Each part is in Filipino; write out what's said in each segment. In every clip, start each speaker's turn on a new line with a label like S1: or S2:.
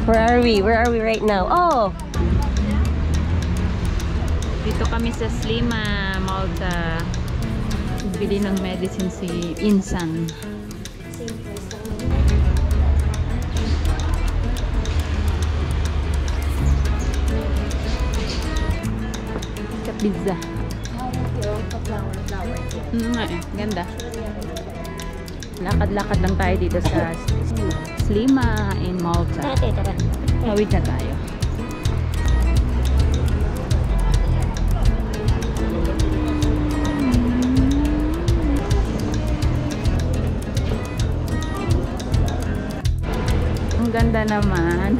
S1: Where are we? Where are we right now? Oh!
S2: Dito kami sa Slima, Malta. Bili ng medicine si Insan. Sa pizza. Ganda. Lakad-lakad lang tayo dito sa Slima in Malta.
S1: Tara.
S2: Tawid na tayo. Ang ganda naman.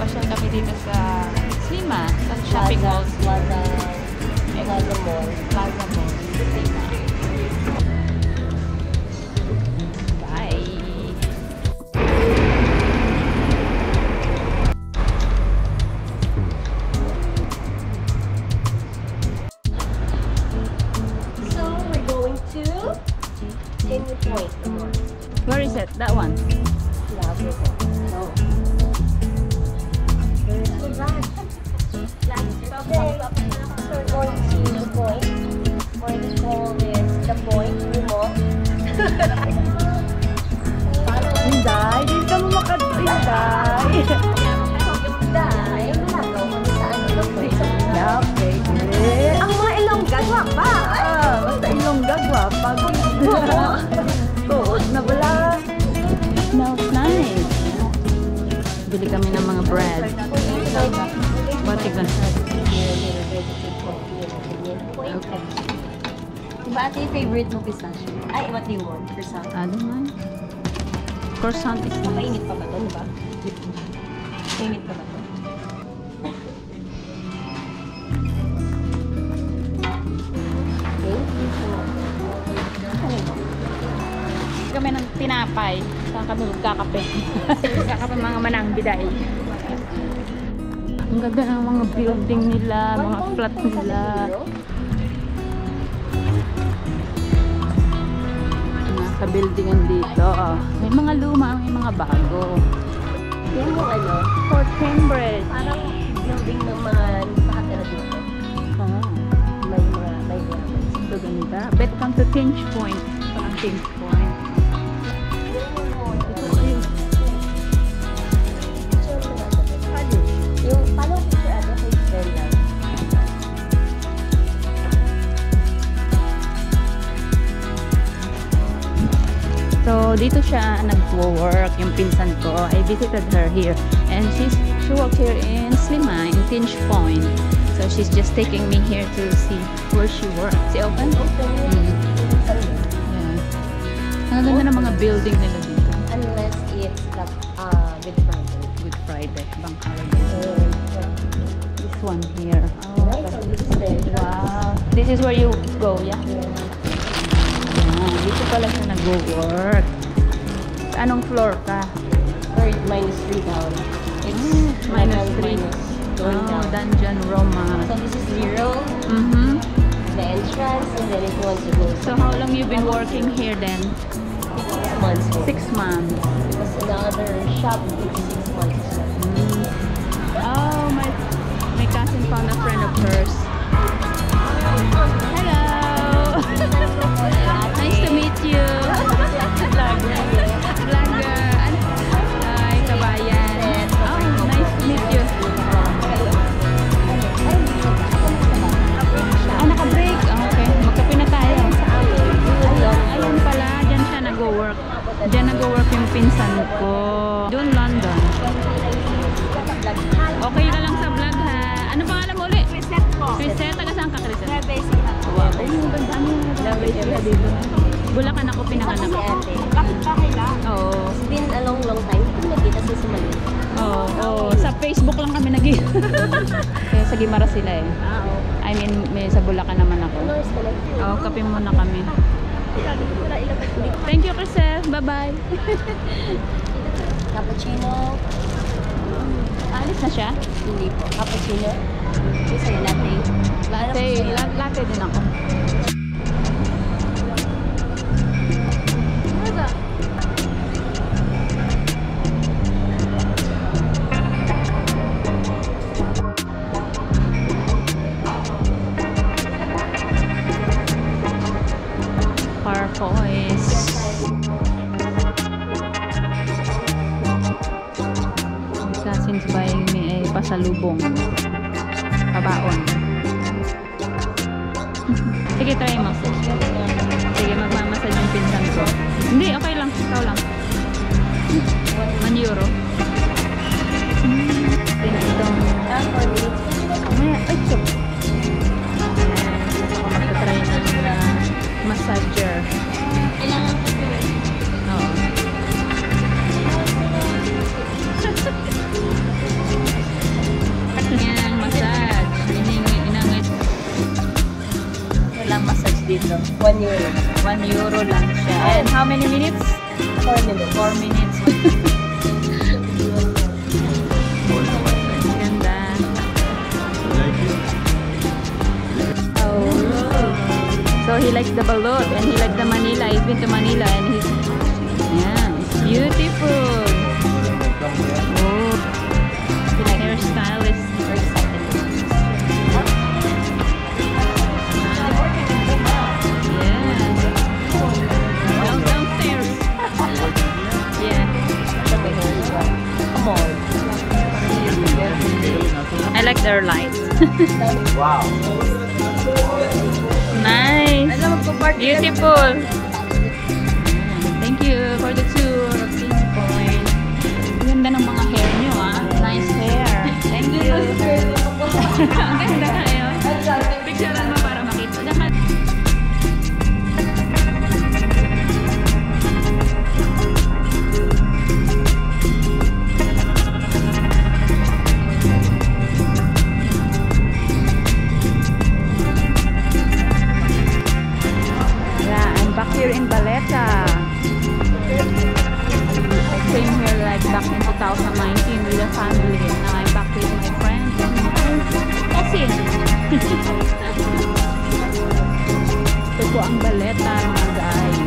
S2: Pasyal kami dito sa Slima, sa shopping mall. Plaza Mall. Slima. Bye.
S1: So, we're going to Chimney Point.
S2: Where is it? That one?
S1: No. Where is the van? So we're going to Chimney Point. What we call this the point, yung mall.
S2: Inday, di ka mo makad-inday.
S1: Dahil nalagaw kami sa ano ng point.
S2: Okay.
S1: Ang mga Ilongga, gwapa!
S2: Basta Ilongga, gwapa. Tuod na bala. Smells nice. Bili kami ng mga bread. Batik lang.
S1: Okay. Diba ate yung favorite mo pistachio? Ay, what do you want? Croissant?
S2: Ano man? Croissant is nice.
S1: Mainit pa ba ito, diba? Mainit pa ba ito?
S2: Kami ng tinapay. Saan kami magkakape? Magkakape mga manang biday. Ang ganda ng mga building nila, mga flat nila. Nasa buildingan dito. May mga luma, may mga bago.
S1: Yan yung ano,
S2: Fort Cambridge.
S1: parang building ng mga nakatira dito. May
S2: Ito ganda. Welcome to Tinge Point. Parang Tinge Point.
S1: Yung paano picture ano sa Israel lang?
S2: So, dito siya nag-work, yung pinsan ko. I visited her here. And she works here in Slima, in Tinge Point. So, she's just taking me here to see where she works. See, open? Yeah. Ang ganda ng mga building nila dito.
S1: Unless it's like, Good Friday.
S2: Good Friday, bank holiday. This one here. Wow. This is where you go, yeah? Dito pala siya nag-work. Sa anong floor ka?
S1: Third -3 down. It's
S2: -3.
S1: Going down.
S2: Dungeon Roma.
S1: So this is 0, the entrance, and then if you want to go.
S2: So how long you been working here then?
S1: 6 months.
S2: 6 months.
S1: Because another shop is 6 months.
S2: Oh, my cousin found a friend of hers. Hello. Nice to meet you. Vlogger. Hi, kabayan. Oh, nice to meet you. Naka-break. Okay, magkape na tayo. Ayun pala, dyan siya nag-work. Dyan nag-work yung pinsan ko. Doon, London. Okay na lang sa vlog ha. Ano pangalan mo ulit? Reset po. Reset? Taga saan ka, Reset? Wow. Ay, yung ganda niya. Bulacan ako, pinanganak ako.
S1: Bakit pa kaila?
S2: Oo.
S1: It's been a long time. Hindi nagkita sa Sumalit.
S2: Oo. Sa Facebook lang kami nag Kaya sa Gimara sila eh. I I mean, may sa Bulacan naman ako. Oo, kape muna kami. Thank you, Crisel. Bye-bye.
S1: Cappuccino.
S2: Alis na siya?
S1: Hindi po. Cappuccino. Isa yung latte.
S2: Latte din ako. Parkois. Since buying me a pasalubong. Pabaon. Sige, try mo. Sige, magmamassage yung pinsan ko. Hindi, okay lang. Ikaw lang. €1. Itong... Mamaya, ay, chok. Gusto ko magta-try ng massager.
S1: Kailangan ko ito eh.
S2: Oo. Yan, massage. Inangit.
S1: Walang massage dito. €1.
S2: €1 lang siya. And how many minutes?
S1: 4 minutes.
S2: 4 minutes. Ganda. Oh. So he likes the balut and he likes the Manila. He's been to Manila and he's... Yeah, it's beautiful. Oh. The hairstyle is very exciting. Downstairs. Yeah.
S1: Come on.
S2: I like their lights.
S3: Wow.
S2: Nice. Beautiful. Thank you for the tour of Pinch Point. Ganda ng mga hair nyo, ah. Nice hair. Thank you. Ang ganda kayo. Picturean mo para makita. Back here in Baleta. I came here like back in 2019 with a family and now I'm back with my friends and kasi ito po ang Baleta, mga guys.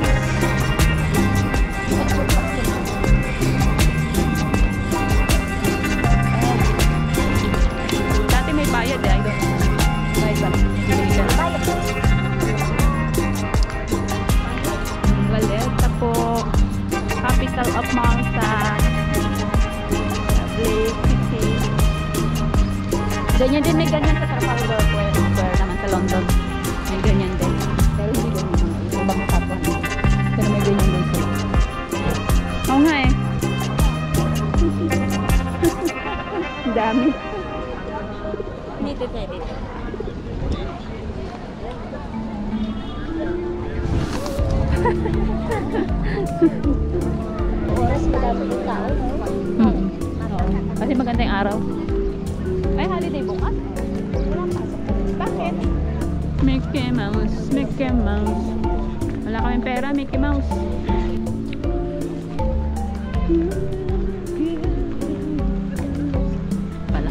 S2: Dati may bayad eh, I don't know. Bayad. Baleta po, capital of Malta, Lake City. Ganyan din, may ganyan sa Trafalgar Square naman sa London. May ganyan din. Pero hindi ganyan naman. Ibang kapon. Pero may ganyan din sila. Oo nga eh. Dami.
S1: Dito tayo dito. Oras madami yung tao, no?
S2: Kasi maganda yung araw. Ay, holiday bukas?
S1: Walang pasok.
S2: Bakit? Mickey Mouse, Mickey Mouse. Wala kaming pera, Mickey Mouse. Pala.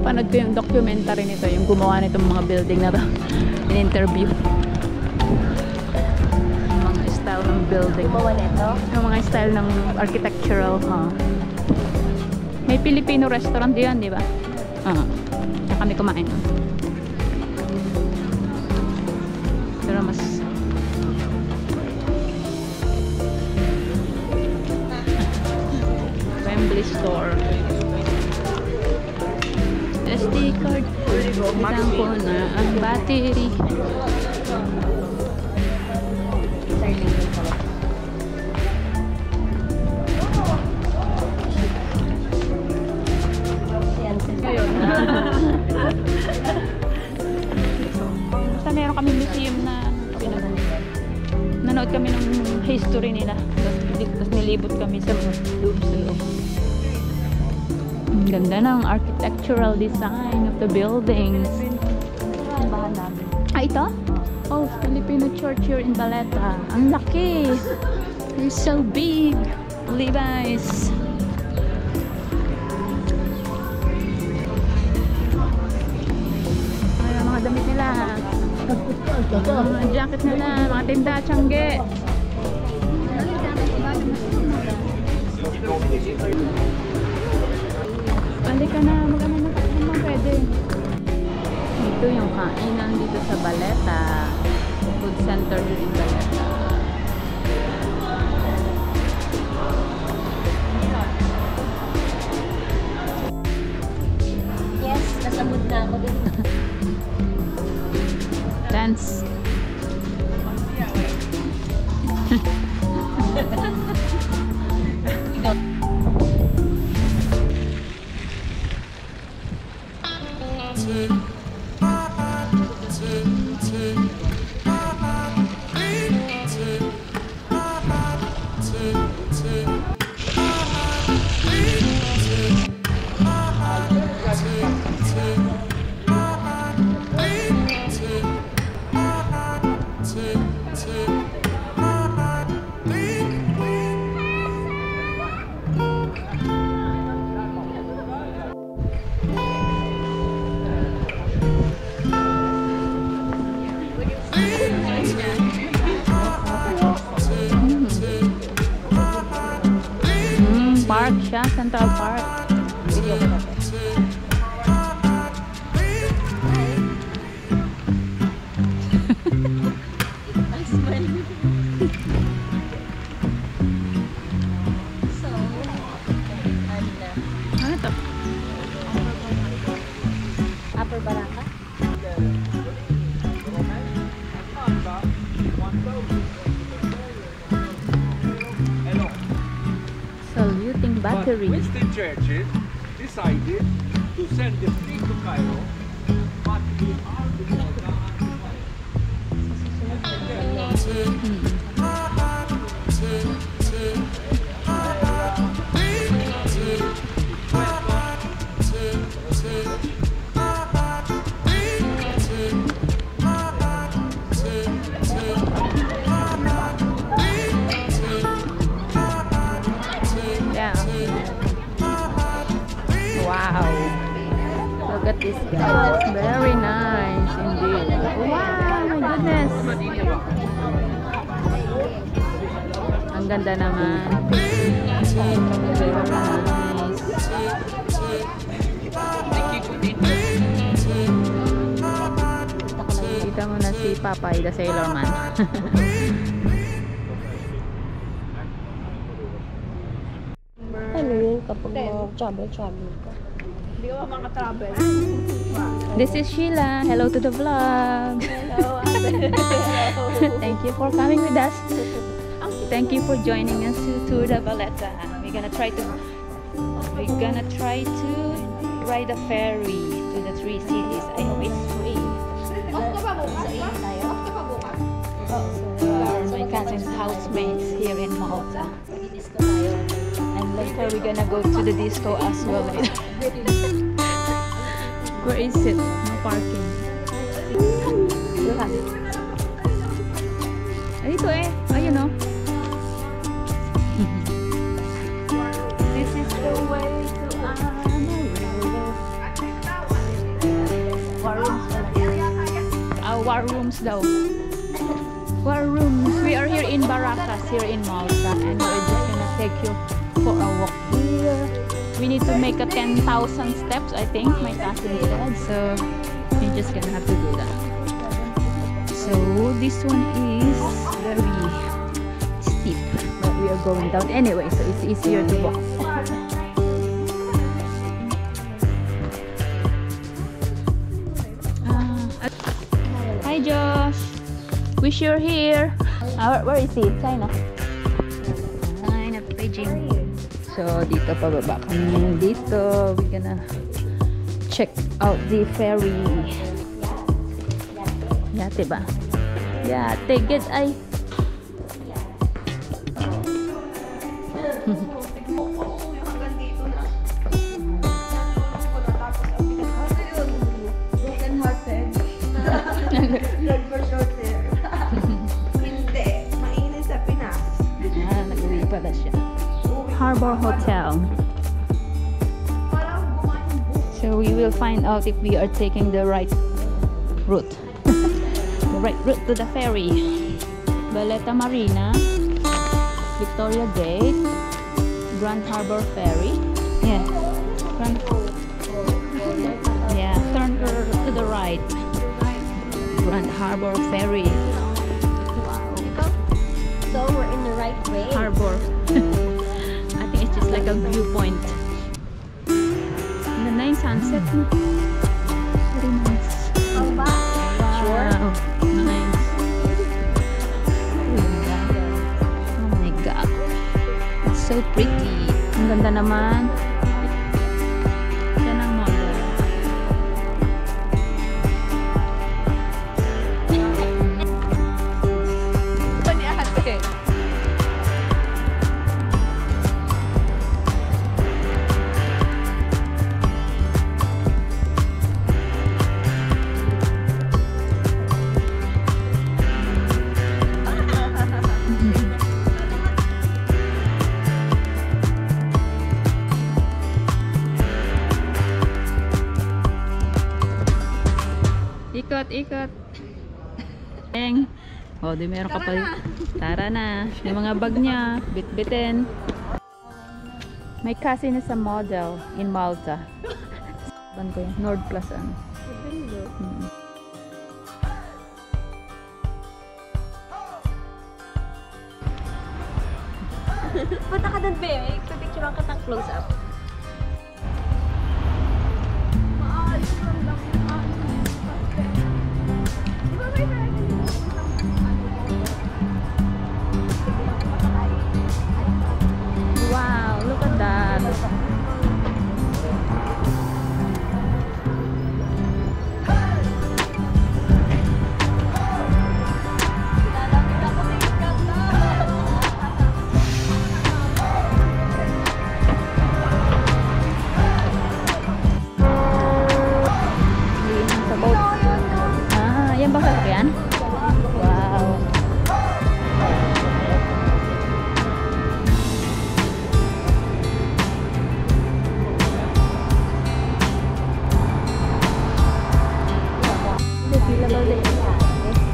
S2: Panood ko yung documentary nito, yung gumawa nitong mga building na to. In-interview. Yung mga style ng building.
S1: Gumawa nito?
S2: Yung mga style ng architectural, May Filipino restaurant diyan, di ba? Kaya kami kumain. Pero mas... Wembley Store. SD card. Bitang ko na ang battery. Basta meron kami museum na nanood kami ng history nila. Tapos nilibot kami sa loob. Ang ganda ng architectural design of the buildings.
S1: Ang bahan namin.
S2: Ah, ito? Oh, Filipino church here in Baleta. Ang laki! It's so big! Levi's. Ayan, mga damit nila. Mga jacket nila, mga tinda, tiyangge. Balik ka na, mag-ano na mga pwede. Ito yung kainan dito sa Baleta. Food center here in Baleta.
S1: Yes, nasa mood na ako din.
S2: Dance. Park siya, Central Park.
S1: Video ko na. Ang smile. So,
S2: Ano ito?
S1: Upper Baraka?
S2: Saluting battery.
S3: Winston Churchill decided to send the fleet to Cairo, but we are the
S2: Yeah. Wow. Look at this guy. Very nice indeed. Wow, my goodness. Ang ganda naman. Very nice. Kita mo na si Papay, the Sailor Man.
S1: Ano yun kapag travel ka?
S4: Hindi ko makatravel.
S2: This is Sheila. Hello to the vlog.
S4: Hello.
S2: Thank you for coming with us. Thank you for joining us to the Baleta. We're gonna try to ride a ferry to the three cities. I hope it's free. My cousin's housemates here in Malta. And later we're gonna go to the disco as well later. Where is it? No parking. Ay, ito eh. Ayun oh. This is the way to Amarillo. War rooms pala. War rooms daw. War rooms. We are here in Baracas, here in Malta. And we're just gonna take you for a walk here. We need to make a 10,000 steps, I think, my cousin said. So we're just gonna have to do that. So this one is very steep, but we are going down anyway, so it's easier to walk. Hi Josh, wish you're here. Where is he? China. China, Beijing. So dito pababa kami dito. We're gonna check out the ferry. Yate ba? Yate, get ay. Harbor Hotel. So we will find out if we are taking the right route. The right route to the ferry. Baleta Marina, Victoria Gate, Grand Harbor Ferry. Yeah. Turn to the right. Grand Harbor Ferry.
S1: So we're in the right way.
S2: Harbor. I think it's just like a viewpoint. And the nice sunset. Very nice.
S1: Oh, ba? Sure.
S2: Wow. Nice. Oh my god. It's so pretty. Ang ganda naman. Yan ang model.
S4: Ito ni ate.
S2: Ikot, ikot. Eng. Oh, di meron ka pa. Tara na. Yung mga bag niya, bit-bitin. May kasi na sa model in Malta. Saan ko yun? Nord Plus ano.
S1: Punta ka dun, babe. Pipicturean ka ng close-up.
S4: Maalis lang lang. Di ba may
S2: Wow, look at that. Sa boat. Ah, yan ba sasakyan? Wow.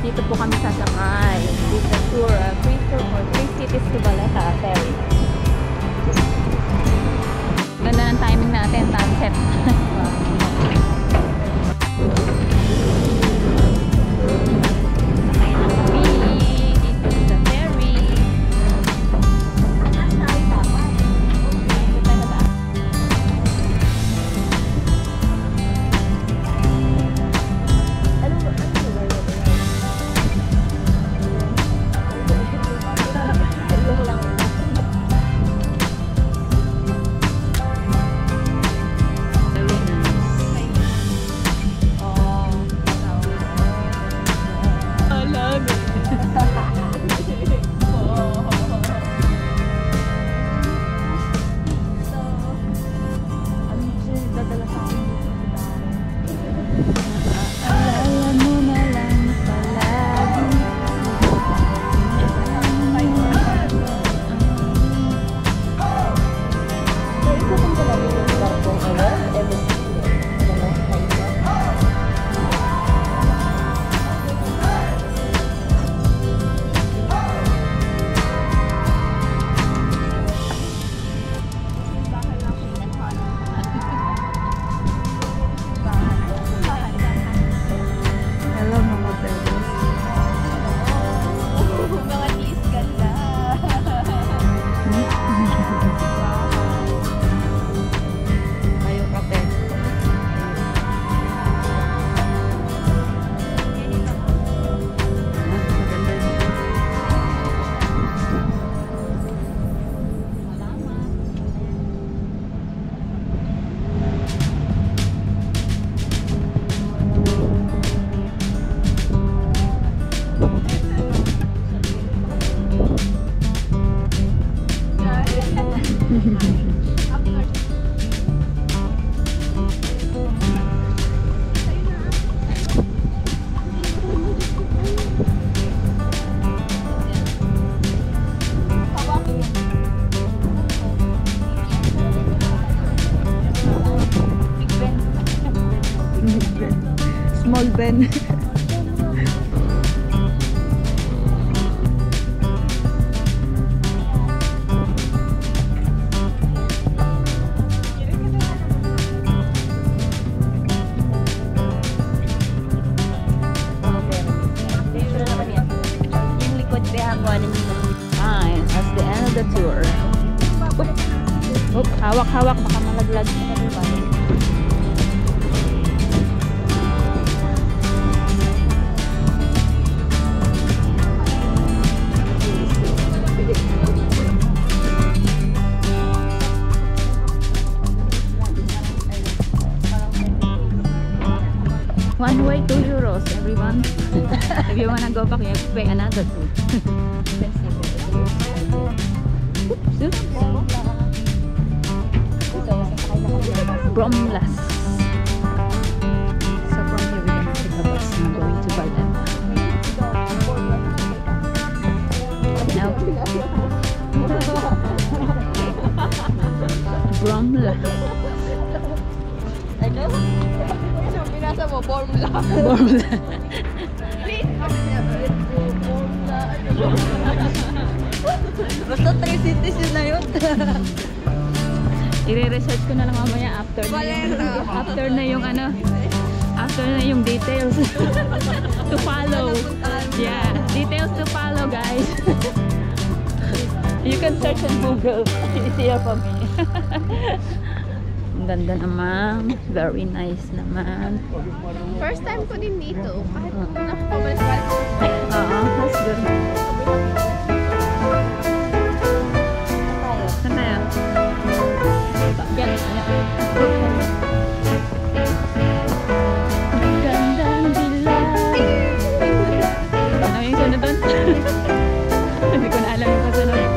S2: Dito po kami sasakay. This is a tour, free tour for 3 cities to Baleta Ferry. Ganda ng timing natin, sunset. heaven.
S1: Yung likod ba ako nito?
S2: Fine, that's the end of the tour. Oop, hawak-hawak, baka malaglag. One way, €2, everyone. If you wanna go back, you have to pay another two. Oops, Bromlas. So from here we're gonna take a bus and going to Balema. Now, Bromlas.
S1: Ano?
S4: So, binasa mo, formula.
S2: Bromlas.
S1: Basta 3 cities yun na yun.
S2: I-research ko na lang mamaya after na yung, after na yung ano, after na yung details to follow. Yeah, details to follow, guys. You can search on Google. It's here for me. Ang ganda naman. Very nice naman.
S4: First time ko din dito. Kahit nakapabalik-balik.
S2: Oo, that's good. Saan tayo? Yan. Gandang dilag. Ano yung sunod doon? Hindi ko na alam yung kasunod.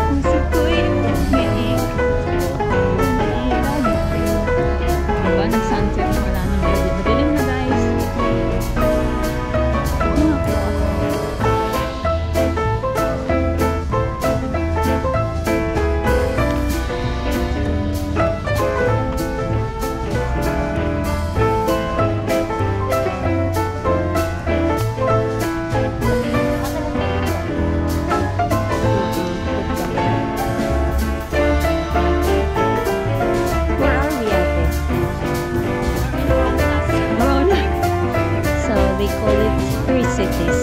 S2: Puso ko'y umiiyak. Diba? Nag-sunset. Wala nang gabi. Madilim na, guys.
S1: Where are we at?
S2: Corona.
S1: So they call it 3 cities.